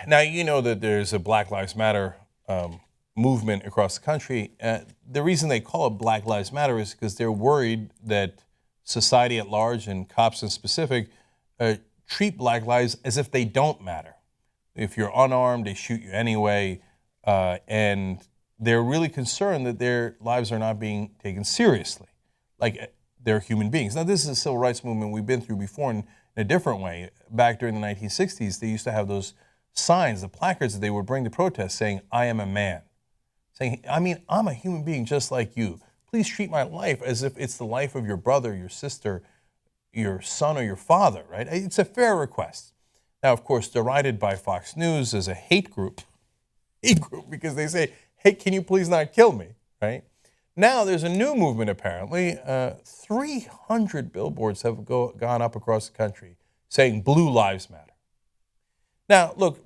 Now, you know that there's a Black Lives Matter movement across the country. The reason they call it Black Lives Matter is because they're worried that society at large, and cops in specific, treat Black lives as if they don't matter. If you're unarmed, they shoot you anyway, and they're really concerned that their lives are not being taken seriously, like they're human beings. Now, this is a civil rights movement we've been through before in a different way. Back during the 1960s, they used to have those signs, the placards that they would bring to protest saying, "I am a man." Saying, I'm a human being just like you. Please treat my life as if it's the life of your brother, your sister, your son, or your father, right? It's a fair request. Now, of course, derided by Fox News as a hate group because they say, hey, can you please not kill me, right? Now, there's a new movement, apparently. 300 billboards have gone up across the country saying Blue Lives Matter. Now, look,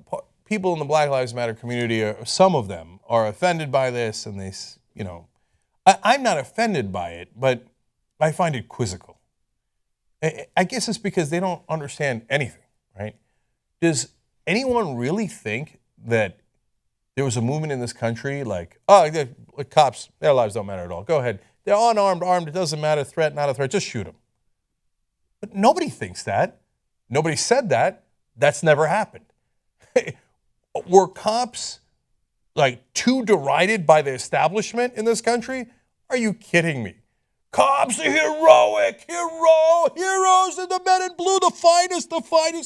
people in the Black Lives Matter community, some of them are offended by this, and I'm not offended by it, but I find it quizzical. I guess it's because they don't understand anything, right? Does anyone really think that there was a movement in this country like, oh, the cops, their lives don't matter at all. Go ahead. They're unarmed, armed, it doesn't matter, threat, not a threat, just shoot them. But nobody thinks that. Nobody said that. That's never happened. Were cops like too derided by the establishment in this country? Are you kidding me? Cops are heroic, heroes are the men in blue, the finest,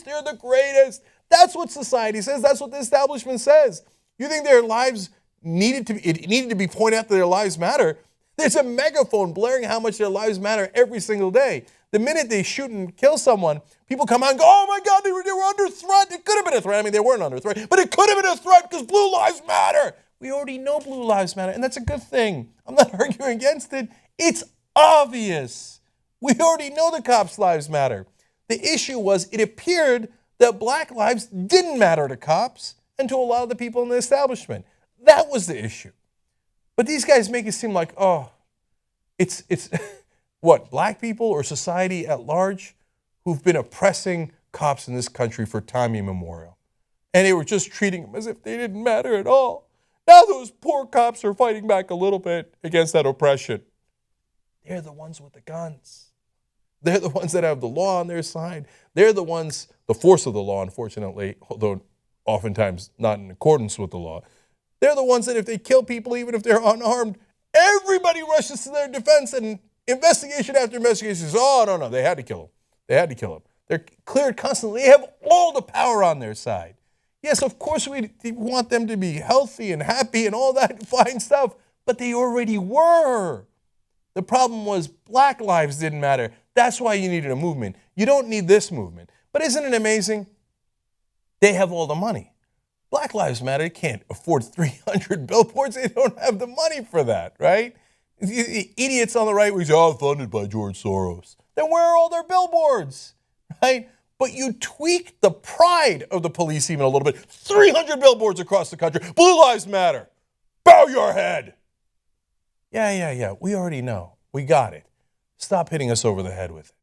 they're the greatest. That's what society says. That's what the establishment says. You think their lives needed to be pointed out that their lives matter? There's a megaphone blaring how much their lives matter every single day. The minute they shoot and kill someone, people come out and go, oh my God, they were under threat. It could have been a threat. I mean, they weren't under threat, but it could have been a threat because blue lives matter. We already know blue lives matter, and that's a good thing. I'm not arguing against it. It's obvious. We already know the cops' lives matter. The issue was it appeared that Black lives didn't matter to cops and to a lot of the people in the establishment. That was the issue. But these guys make it seem like, oh, it's what, Black people or society at large who've been oppressing cops in this country for time immemorial. And they were just treating them as if they didn't matter at all. Now those poor cops are fighting back a little bit against that oppression. They're the ones with the guns. They're the ones that have the law on their side. They're the ones, the force of the law, unfortunately, although oftentimes not in accordance with the law. They're the ones that if they kill people, even if they're unarmed, everybody rushes to their defense, and investigation after investigation says, oh, no, they had to kill him. They had to kill him. They're cleared constantly. They have all the power on their side. Yes, of course we want them to be healthy and happy and all that fine stuff, but they already were. The problem was Black lives didn't matter. That's why you needed a movement. You don't need this movement. But isn't it amazing? They have all the money. Black Lives Matter, they can't afford 300 billboards. They don't have the money for that, right? The idiots on the right who say, oh, funded by George Soros. Then where are all their billboards, right? But you tweak the pride of the police even a little bit. 300 billboards across the country. Blue Lives Matter. Bow your head. Yeah. We already know. We got it. Stop hitting us over the head with it.